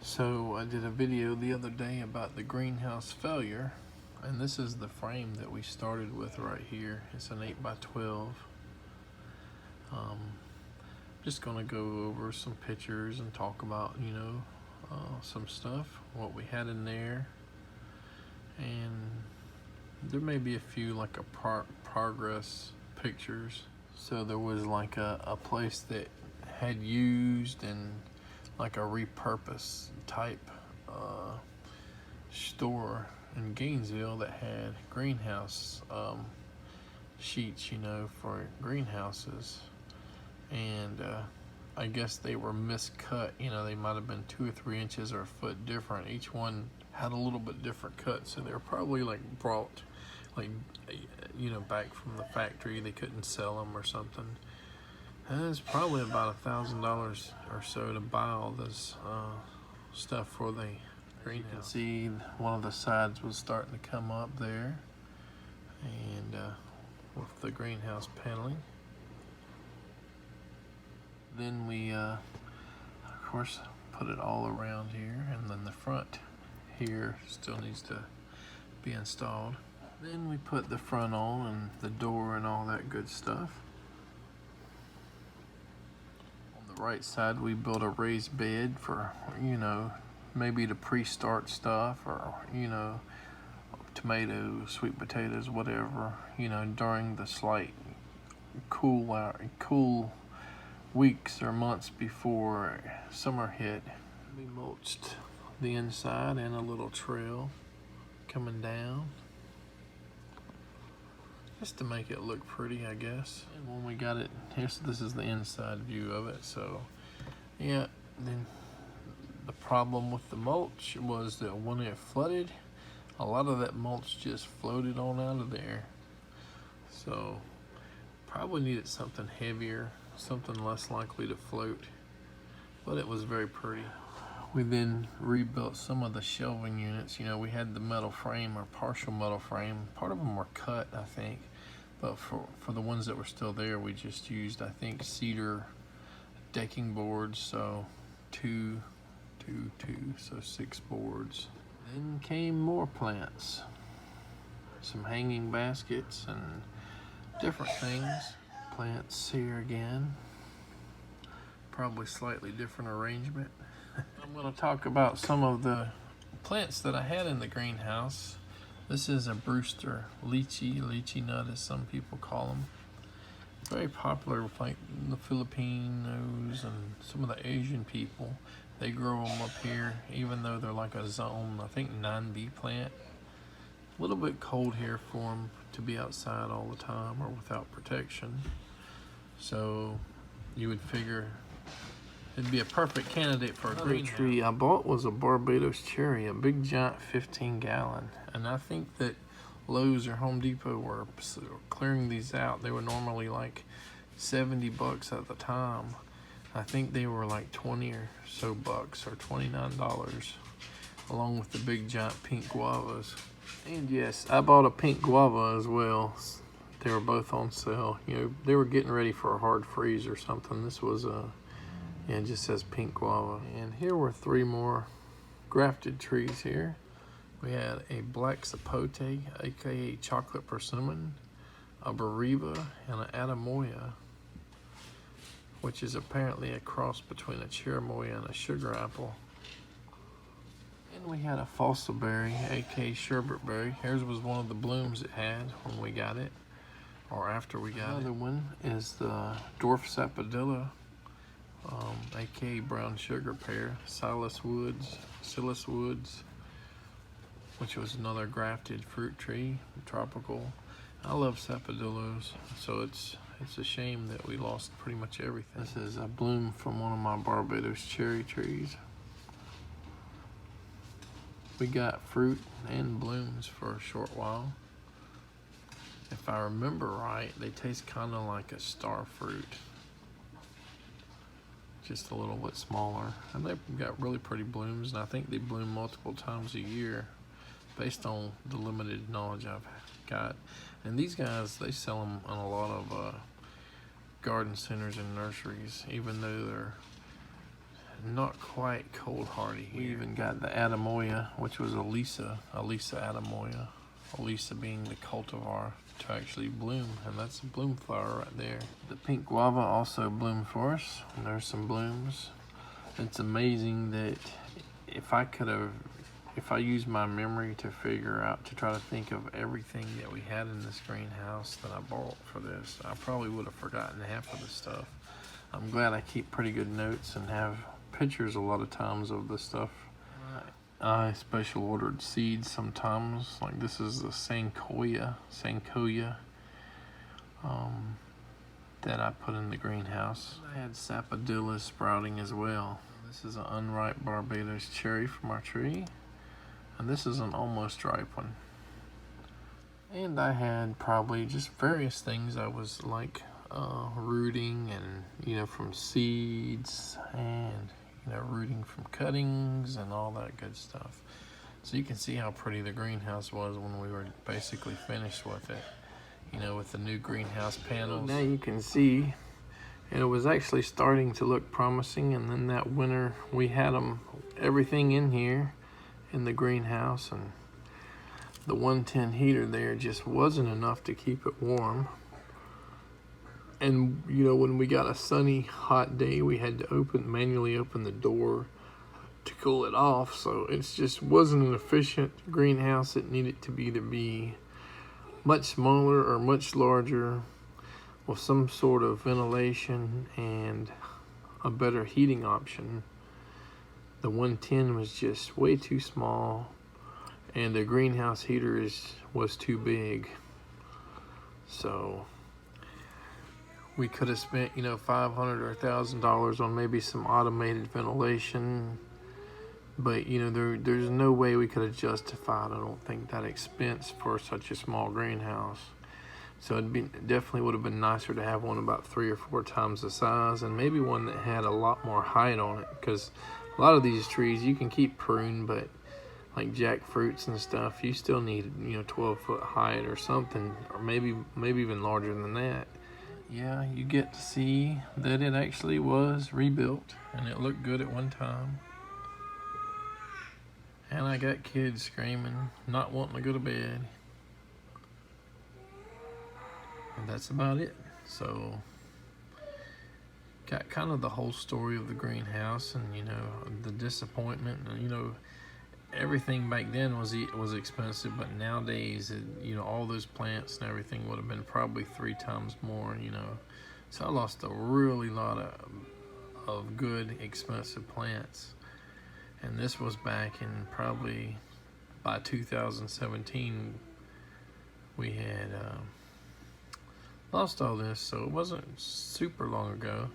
So I did a video the other day about the greenhouse failure, and this is the frame that we started with right here. It's an 8x12. Just gonna go over some pictures and talk about, some stuff, what we had in there, and there may be a few like a progress pictures. So there was like a place that had used and like a repurpose type store in Gainesville that had greenhouse sheets, for greenhouses, and I guess they were miscut. They might have been 2 or 3 inches or a foot different. Each one had a little bit different cut, so they were probably like brought back from the factory. They couldn't sell them or something. And it's probably about $1,000 or so to buy all this stuff for the greenhouse. You can see one of the sides was starting to come up there, and with the greenhouse paneling. Then we, of course, put it all around here, and then the front here still needs to be installed. Then we put the front on and the door and all that good stuff. On the right side, we built a raised bed for, maybe to pre-start stuff, or, tomatoes, sweet potatoes, whatever, during the slight cool weeks or months before summer hit. We mulched the inside and a little trail coming down, just to make it look pretty, I guess. And when we got it here, so this is the inside view of it. So yeah, then the problem with the mulch was that when it flooded, a lot of that mulch just floated on out of there. So probably needed something heavier, something less likely to float, but it was very pretty. We then rebuilt some of the shelving units. We had the metal frame or partial metal frame. Part of them were cut, I think, but for the ones that were still there, we just used, I think, cedar decking boards, so 2, 2, 2, so 6 boards. Then came more plants, some hanging baskets and different things. Plants here again, probably slightly different arrangement. I'm going to talk about some of the plants that I had in the greenhouse. This is a Brewster lychee nut, as some people call them. Very popular with like the Filipinos and some of the Asian people. They grow them up here, even though they're like a zone, I think 9B plant. A little bit cold here for them to be outside all the time or without protection. So you would figure it'd be a perfect candidate for a green tree. I bought was a Barbados cherry, a big giant 15-gallon, and I think that Lowe's or Home Depot were clearing these out. They were normally like $70 at the time. I think they were like 20 or so bucks, or $29, along with the big giant pink guavas. And yes, I bought a pink guava as well. They were both on sale. They were getting ready for a hard freeze or something. This was it just says pink guava. And here were 3 more grafted trees here. We had a black sapote, aka chocolate persimmon, a biriba, and an atemoya, which is apparently a cross between a cherimoya and a sugar apple. And we had a phalsa berry, aka sherbet berry. Here's was one of the blooms it had when we got it, or after we got it. Another one is the dwarf sapodilla, aka brown sugar pear, Silas woods, which was another grafted fruit tree, tropical. I love sapodillos, so it's a shame that we lost pretty much everything. This is a bloom from one of my Barbados cherry trees. We got fruit and blooms for a short while. If I remember right, they taste kind of like a star fruit, just a little bit smaller. And they've got really pretty blooms, and I think they bloom multiple times a year based on the limited knowledge I've got. And these guys, they sell them in a lot of garden centers and nurseries, even though they're not quite cold hardy here. We even got the atemoya, which was a lychee atemoya. Lychee being the cultivar to actually bloom, and that's a bloom flower right there. The pink guava also bloomed for us, and there's some blooms. It's amazing that if I used my memory to try to think of everything that we had in this greenhouse that I bought for this, I probably would have forgotten half of the stuff. I'm glad I keep pretty good notes and have pictures a lot of times of the stuff. I special ordered seeds sometimes, like this is the sancoya that I put in the greenhouse. I had sapodilla sprouting as well. This is an unripe Barbados cherry from our tree, and this is an almost ripe one. And I had probably just various things I was like rooting, and from seeds, and rooting from cuttings and all that good stuff. So you can see how pretty the greenhouse was when we were basically finished with it, with the new greenhouse panels. Now you can see it was actually starting to look promising, and then that winter we had everything in here in the greenhouse, and the 110 heater there just wasn't enough to keep it warm. And when we got a sunny hot day, we had to manually open the door to cool it off. So it just wasn't an efficient greenhouse. It needed to either be much smaller or much larger, with some sort of ventilation and a better heating option. The 110 was just way too small, and the greenhouse heater was too big. So we could have spent, $500 or $1,000 on maybe some automated ventilation, but there's no way we could have justified, I don't think, that expense for such a small greenhouse. So definitely would have been nicer to have one about 3 or 4 times the size, and maybe one that had a lot more height on it, because a lot of these trees you can keep pruned, but like jackfruits and stuff, you still need 12-foot height or something, or maybe even larger than that. Yeah, you get to see that it actually was rebuilt, and it looked good at one time. And I got kids screaming, not wanting to go to bed. And that's about it. So, got kind of the whole story of the greenhouse, and the disappointment, and everything back then was expensive, but nowadays all those plants and everything would have been probably 3 times more. So I lost a really lot of good expensive plants, and this was back in probably by 2017 we had lost all this, so it wasn't super long ago.